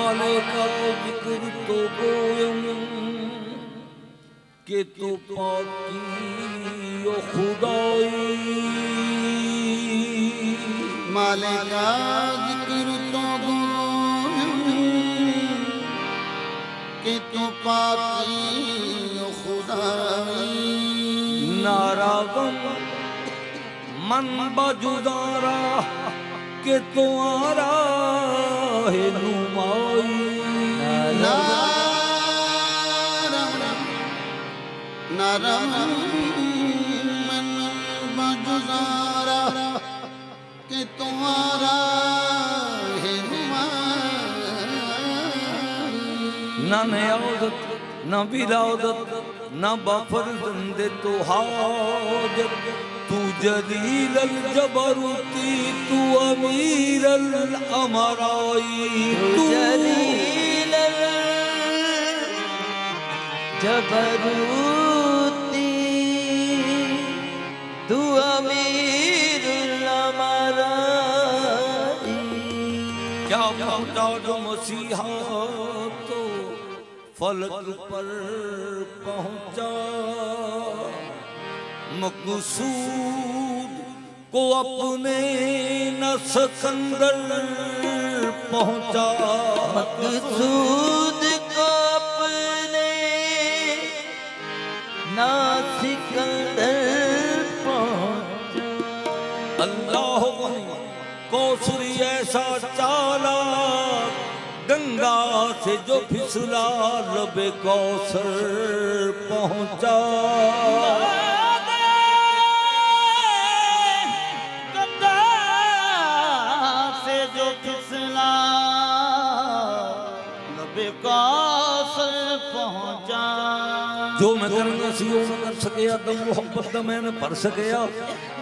माले का जिक्र तो गोयम के तो पाकी ओ खुदाई माले का जिक्र तो गोयम के तो पाकी ओ खुदाई नारागम मन बजुदारा के तो आरा है नुमाई नरम मन बजुदारा के तुम्हारा है न नयादत न विलादत न बफर जिंदे तो हाजत तू जलील अल जबरूती तू अमीर अल अमराई तू जलील अल जबरूती तू अमीर अल अमराई क्या पहुंचा जो मसीहा तो फलक पर पहुंचा मकसूद को अपने न सिकंदर पहुंचा मकसूद को अपने न सिकंदर पहुंचा अल्लाह कौसरी ऐसा चाला गंगा से जो फिसला लबे कौसर पहुंचा जो मैं करना सी वो मैं कर सकिया तो मोहब्बत मैं न भर सकिया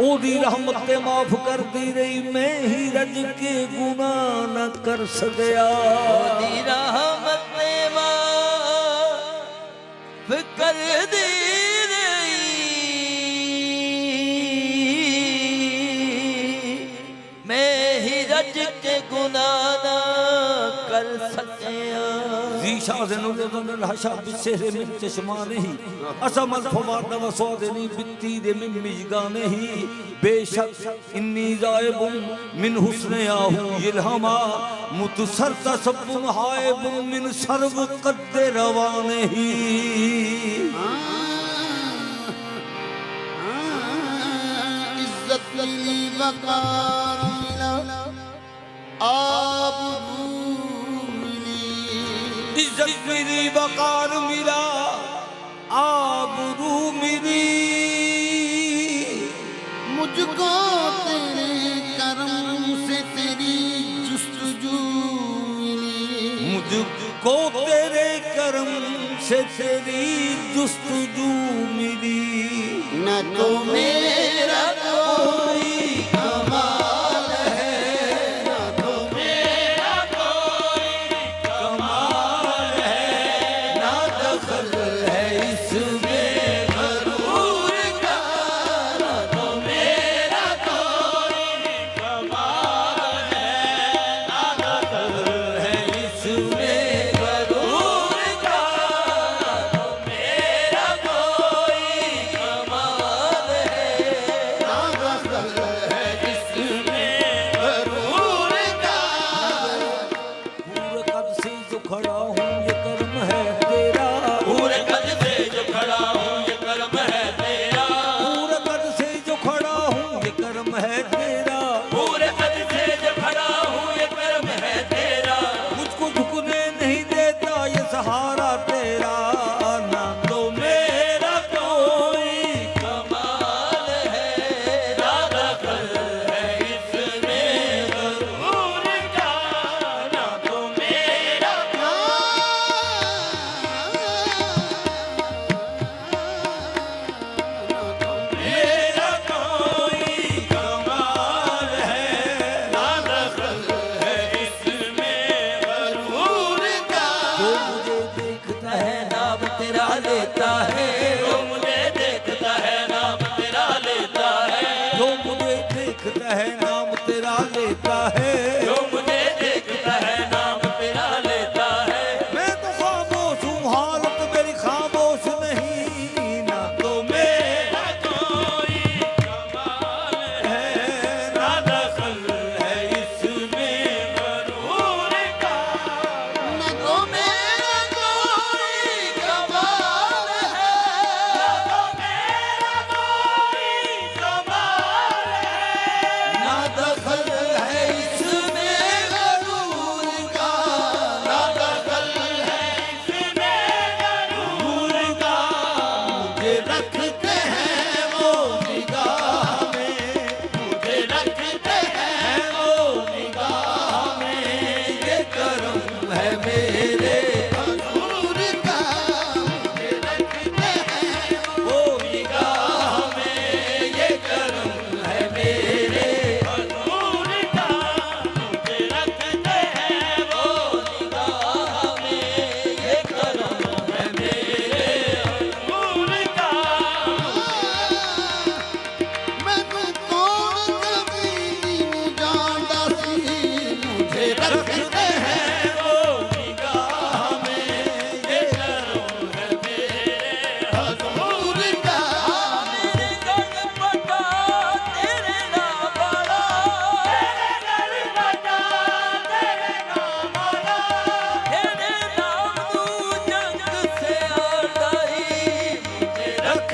ओदी रहमत ते माफ कर दी रही मैं ही रज के गुनाह न कर सकिया ओदी रहमत ते माफ कर दी रही मैं ही रज के गुनाह न कर सकिया शाहजन हशा बिसेरे मिन चश्माने ही असमल फवाद वसौदनी बित्ती दे मिन मिजगाने ही बेशक इन्नी जायबुन मिन हुस्न याहू इल्हमा मुतसरता सबुन हायबुन मिन सर्व कद्दे रवाने ही इज्जत मिली वकार मिला आप इज्जत मिली वकार मिला आबरू मिली मुझको तेरे करम से तेरी जुस्तजू मिली मुझको तेरे करम से तेरी जुस्तजू मिली न तो मेरा कोई कमाल है न तो मेरा कोई कमाल है ना दखल है इसमें गरूर का न तो मेरा कोई कमाल है ना दखल है इसमें गरूर का न तो मेरा कोई कमाल है ना दखल है इसमें गरूर का पूरे कद से जो खड़ा हूँ ये कर्म है तेरा पूरे कद से जो खड़ा हूँ ये कर्म है तेरा पूरे कद से जो खड़ा हूँ ये कर्म है तेरा पूरे कद से जो खड़ा हूँ ये कर्म है तेरा मुझको झुकने नहीं देता ये सहारा तेरा ना तो मेरा कोई कमाल है ना दखल है इसमें गरूर का ना तो मेरा मेरा कोई कमाल है ना दखल है इसमें गरूर का जो मुझे देखता है नाम तेरा लेता है जो मुझे देखता है नाम तेरा लेता है जो मुझे देखता है नाम तेरा लेता है जो मुझे देखता है नाम तेरा लेता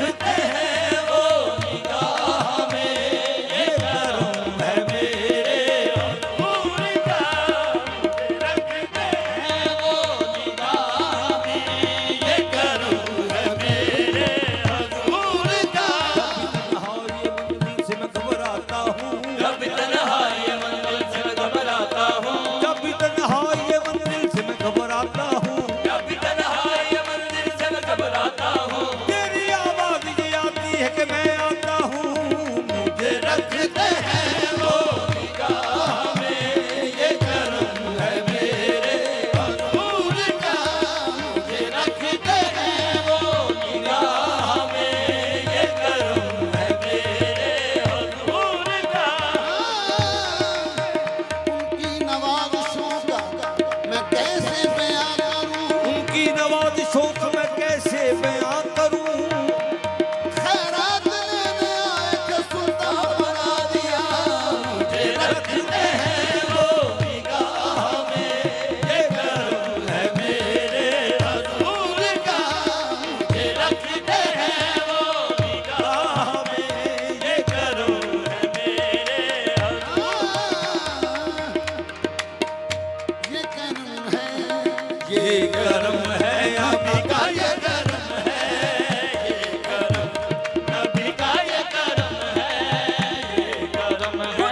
रखते हैं वो निगाह में, ये करम है मेरे हजूर का, रखते हैं वो निगाह में, ये करम है मेरे हजूर का। हाँ ये मंजिल से मैं घबराता हूँ, जब तन्हाई मंजिल से मैं घबराता हूँ, जब भी तन्हाई ये मंजिल से मैं घबराता हूँ, जब तन्हाई मंजिल से मैं घबराता हूँ, तेरी आवाज ये आती है कि मैं आता हूँ, मुझे रखते हैं वो निगाह में, ये करम है मेरे हजूर का। मुझे रखते हैं वो निगाह में, ये करम है मेरे हजूर का। उनकी नवाज़िशों का मैं कैसे बयां करूं, उनकी नवाजिशों को मैं कैसे बयां करूं, खैरात लेने आए थे सुल्तान बना दिया, मुझे रखते हैं वो निगाह में, ये करम है मेरे हजूर का। मुझे रखते हैं वो निगाह में, ये करम है मेरे ये करम है, ये करम है का ये करम है, ये करम नबी का ये करम है, ये करम है।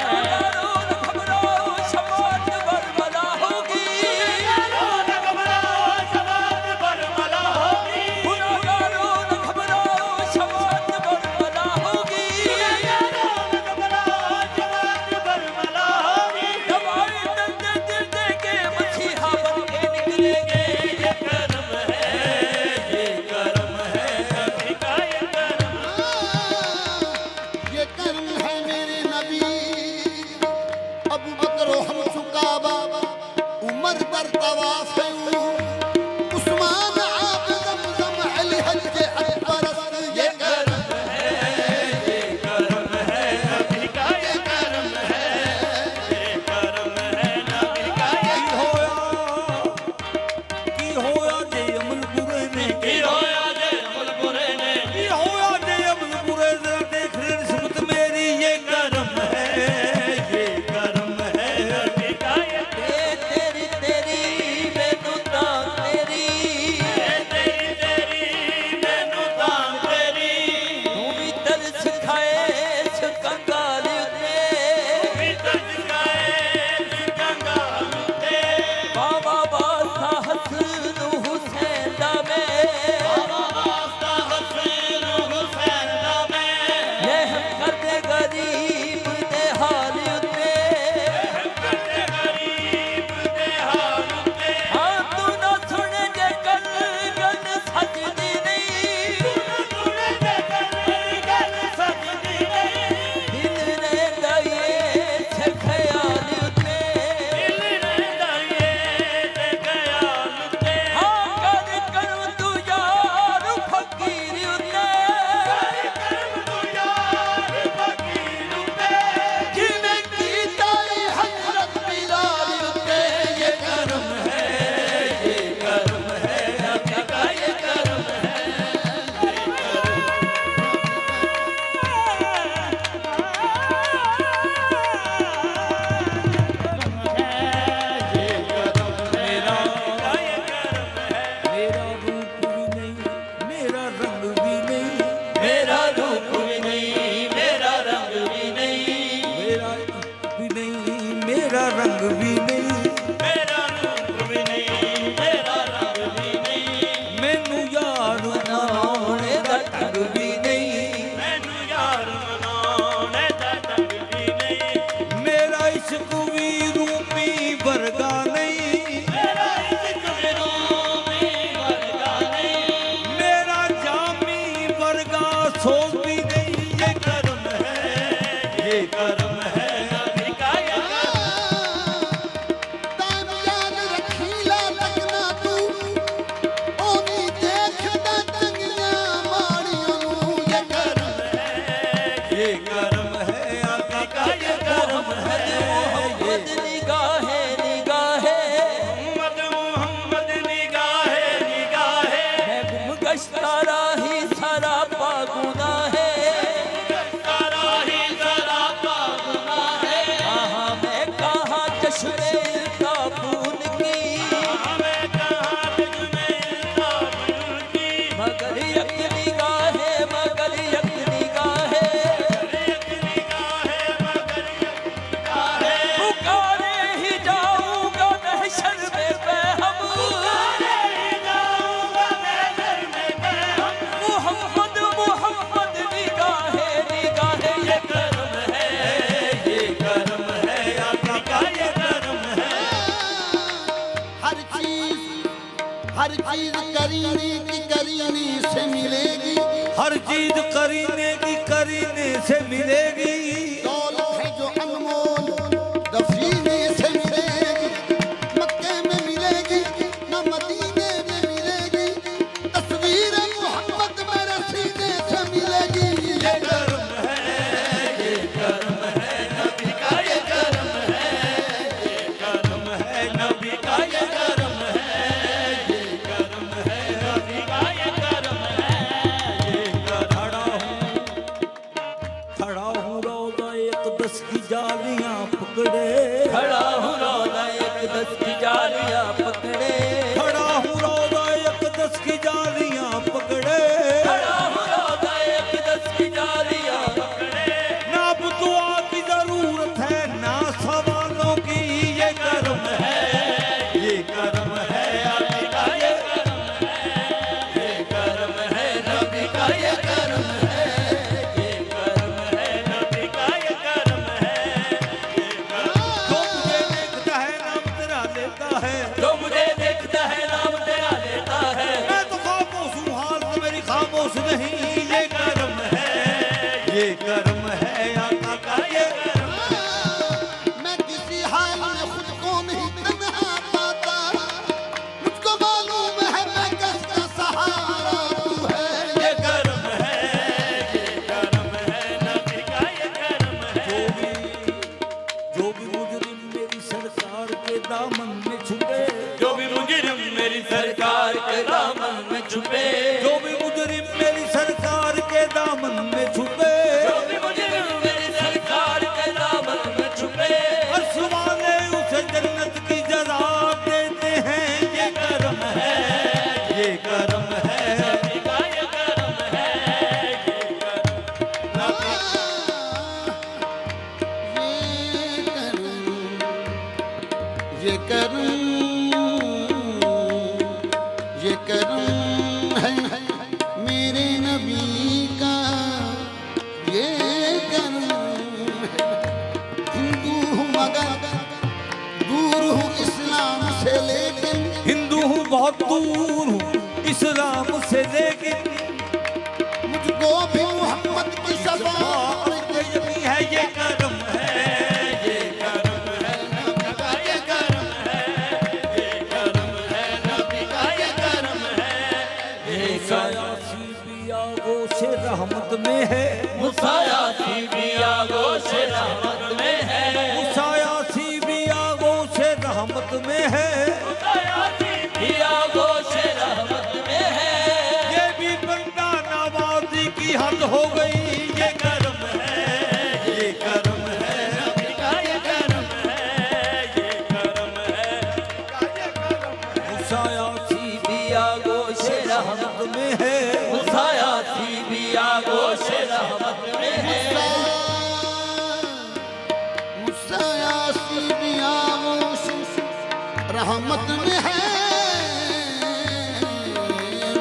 ये करम है मेरे नबी। अबू बकर हम चुकाबा, उमर दर तवाफ है, उस्मान आप ज़मज़म अली हज अकबर, ये करम की होया जे अमल बुरे ने, की होया जे अमल बुरे ने, देख ले निस्बत मेरी, ये करम है, ये करम है। तेरी तेरी मैनू तां तेरी, तू भी तरस खाए इस कंगाल उत्ते, बाबा बासा हसन हुसैन दा मैं, ये हम करदे गरीब दे हाल उत्ते, हाँ तू ना सुन जे गल गल सजदी नहीं, दिल रहंदा इस ख्याल उत्ते, हाँ कर करम तू यार फकीर उत्ते, जिवें कीता ई हज़रत बिलाल उत्ते, ये करम है, ये करम है, नबी का ये करम है। मेरा रूप भी नहीं, मेरा रंग भी नहीं, मेरा रूप भी नहीं, मेरा रंग भी नहीं, मेरा भी नहीं, मेरा रंग भी नहीं, मेरा रूप भी नहीं, मेरा रंग भी नहीं, मैनू यार मनाने दा ढंग भी नहीं, मैनू यार मनाने दा ढंग भी नहीं, मेरा इश्क भी रूपी वर्गा नहीं, मेरा इश्क भी रूमी वर्गा नहीं, मेरा जामी वर्गा सोच भी नहीं, ये करम है, ये करम है। नबी का ये करम ताम याद रखी ला लगना तू, ओनी देखदा तंगियां माड़ियां नूं, ये करम ये करम है आका का, ये करम है, मोहम्मद निगाहे निगाहे, मोहम्मद निगाहे निगाहे, मैं गुम गश्ता राही सरापा गुम उम्मीद करीने की करीने से मिलेगी। दौलत है जो अनमोल दफीने से मिलेगी, मक्के में मिलेगी न मदीने में मिलेगी, तस्वीर मोहम्मद मेरे सीने से मिलेगी। ये करम है, ये करम है नबी का, ये करम है, ये करम है नबी का, ये करम है, ये करम है नबी का, ये करम है, ये करम। खड़ा हूँ रोज़ा इक़दस की जालियां पकड़े, खड़ा हूँ रोज़ा इक़दस की जालियां पकड़े, खड़ा हूँ रोज़ा इक़दस की जालियां पकड़े। खड़ा हूँ रोज़ा इक़दस की जालियां पकड़े। ना अब दुआ की जरूरत है ना सवालों की, ये करम है, ये करम है नबी का, ये करम है, ये करम है नबी का, ये करम है, ये करम है नबी का, ये करम है, ये करम। जो मुझे देखता है नाम तेरा लेता है, जो मुझे देखता है नाम तेरा लेता है, मैं तो खामोश हूँ हाल तो मेरी खामोश नहीं, ये करम है, ये करम है आका का, ये करम। मैं किसी हाल में खुद को नहीं तन्हा पाता, मुझको मालूम है मैं किसका सहारा तू है। ये करम है, ये करम है नबी का, ये करम है। जो भी मुजरिम मेरी सरकार के दामन में छुपे, जो भी मुजरिम मेरी सरकार के दामन में छुपे, जो भी मुजरिम मेरी सरकार के दामन में छुपे, जो भी मुजरिम मेरी सरकार के दामन में छुपे, अर्श वाले उसे जन्नत की जज़ा देते हैं, ये करम है, ये करम है। नबी का ये करम है, ये करम नबी ये करम है मेरे नबी का, ये करम है। हिंदू हूँ मगर दूर हूँ इस्लाम से, लेकिन हिंदू हूँ बहुत दूर हूँ इस्लाम से, लेकिन मुझको भी मोहम्मद की शफाअत यही है, ये करम है, ये करम है नबी का, ये करम है, ये करम है नबी का, ये करम है, ये करम। मुसायासी बिया गोशे रहमत में है, मुसायासी बिया गोशे रहमत में है, मुसायासी बिया गोशे रहमत में है, मुसायासी बिया गोशे रहमत में है, ये भी बंदा नवाजी की हद हो गई, ये करम है, ये करम है। नबी का ये करम है, ये करम है, ये करम है। मुसायासी बिया गोशे रहमत में है, मुसायासी बिया गोशे रहमत में है, मुसायासी बिया गोशे रहमत में है।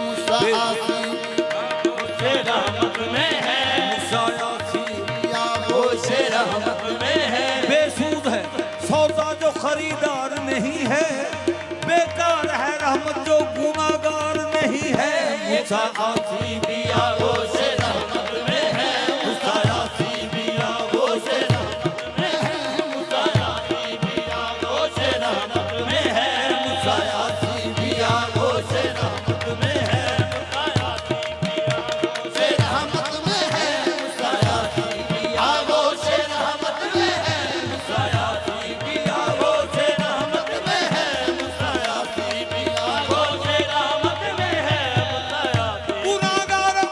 मुसायासी गोशे रहमत में है, मुसायासी बिया गोशे रहमत में है, बेसूद है सौदा जो खरीदार नहीं है, बेकार है रहमत जो गुनाहगार नहीं है। मुसायासी बिया गोशे रहमत में है, मुसायासी बिया गोशे रहमत में है, मुसायासी बिया गोशे रहमत में है, मुसायासी बिया गोशे रहमत में है, मुसायासी बिया गोशे रहमत में है। मुसायासी बिया गोशे रहमत में है, मुसायासी बिया गोशे रहमत में है, मुसायासी बिया गोशे रहमत में है, मुसायासी गुनाहगारम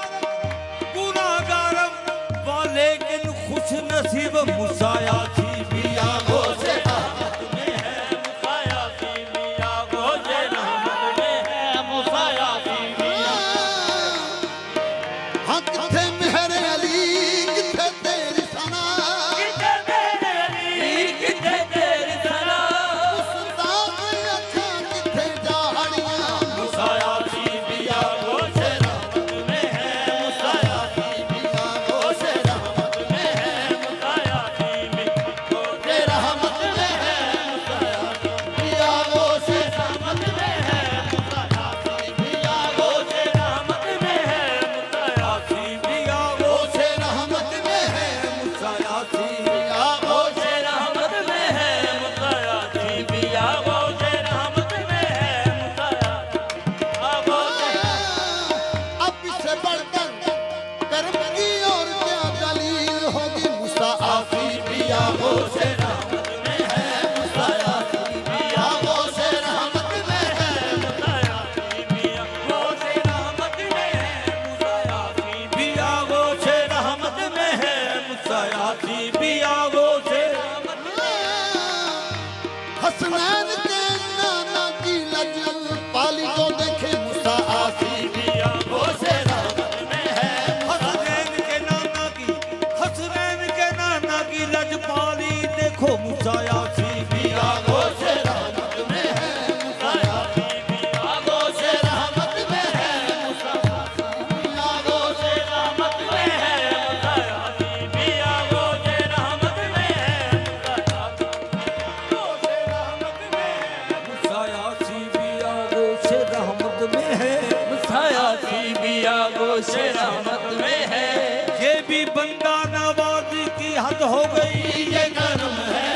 गुनाहगारम वाले लेकिन खुश नसीब मुसायासी बिया गोशे रहमत में है, मुसायासी बिया गोशे रहमत में है, मुसायासी बिया हाँ किथे मेहर अली किथे तेरी सना, किथे मेरे अली किथे तेरी सना, उस्ताद अखा किथे जाड़ियाँ, मुसायासी बिया गोशे रहमत में है, मुसायासी बिया गोशे रहमत में है, मुसायासी गोशे रहमत में है मुसायासी बिया गोशे रहमत में है मुसायासी बिया गोशे रहमत में है मुसायासी बिया गोशे रहमत में है मुसायासी बिया गोशे हसनैन के नाना की लजल पाली को देखे मूसा आसी बिया गोशे रहमत में है हसनैन के नाना की लजपाली देखो मुसायासी बिया गोशे रहमत में है मुसायासी बिया गोशे रहमत में है मुसायासी बिया गोशे रहमत में है मुसायासी बिया गोशे रहमत में है मुसायासी बिया गोशे रहमत में है मुसायासी बिया गोशे रहमत में है ये भी बंदा नवाज की हद हो गई ये कर्म है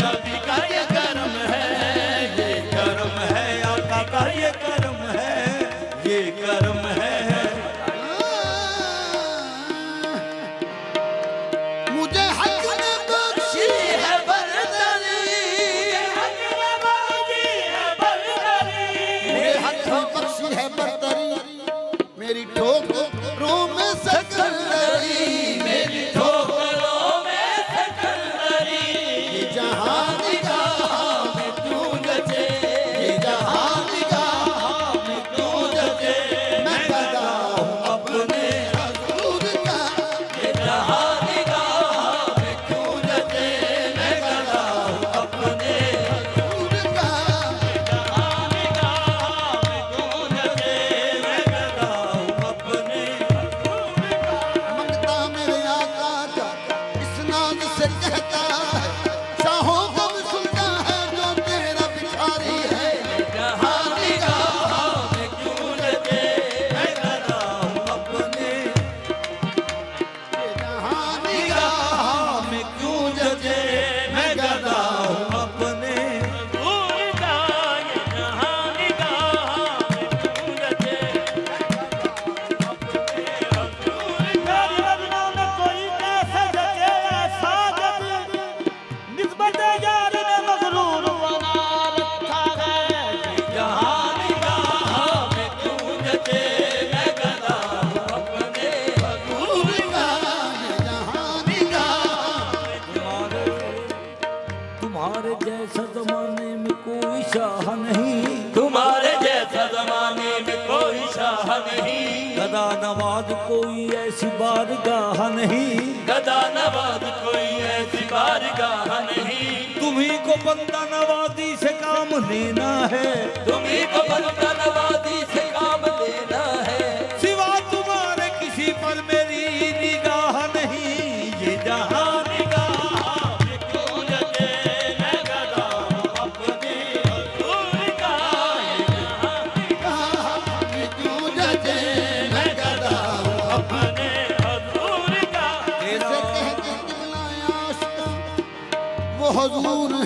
नबी का ये कर्म है ये कर्म है आका का ये कर्म है ये कर्म है मुझे हक ने बख्शी है बरदरी मेरे हक ने बख्शी है बरतरी मेरी ठोकरों में सकल लड़ी मेरी ठोकरों में सकंदरी ये जहां निगाह में तू जचे ये जहां निगाह में तू जचे मैं गदा हूं अपने हजूर का ये जहां निगाह में तू जचे मैं गदा हूं अपने हजूर का जहां निगाह में तू जचे मैं गदा हूं अपने मंगता मेरे आका का इस नाज से कहता है शाहों को भी सुनता है जो तेरा भिखारी है जहां निगाह में क्यों जचे मैं गदा हूं अपने जहां निगाह में क्यों जजे मैं गदा हूं अपने हजूर का ये जहां निगाह में क्यों जचे अपने हजूर का कोई कैसे जचे ऐसा जब निस्बत यार ने मगरूर बना रखा है जहां निगाह में क्यों जचे मैं गदा हूं अपने हजूर का जहां निगाह तुम्हारे जैसा जमाने में कोई शाह नहीं तुम्हारे जैसा जमाने में कोई शाह नहीं गदा नवाज कोई ऐसी बारगाह नहीं गदा नवाज कोई ऐसी बारगाह नहीं तुम्ही को बंदा नवाजी से काम लेना है तुम्ही को बंदा नवाजी से काम लेना है सिवा तुम्हारे किसी पर मेरी निगाह नहीं ये जहां निगाह में क्यों जचे मैं गदा हूं अपने हजूर का ये जहां में तू जचे मैं गदा हूं अपने हजूर का ऐसे कहते किबला आशिक वो हजूर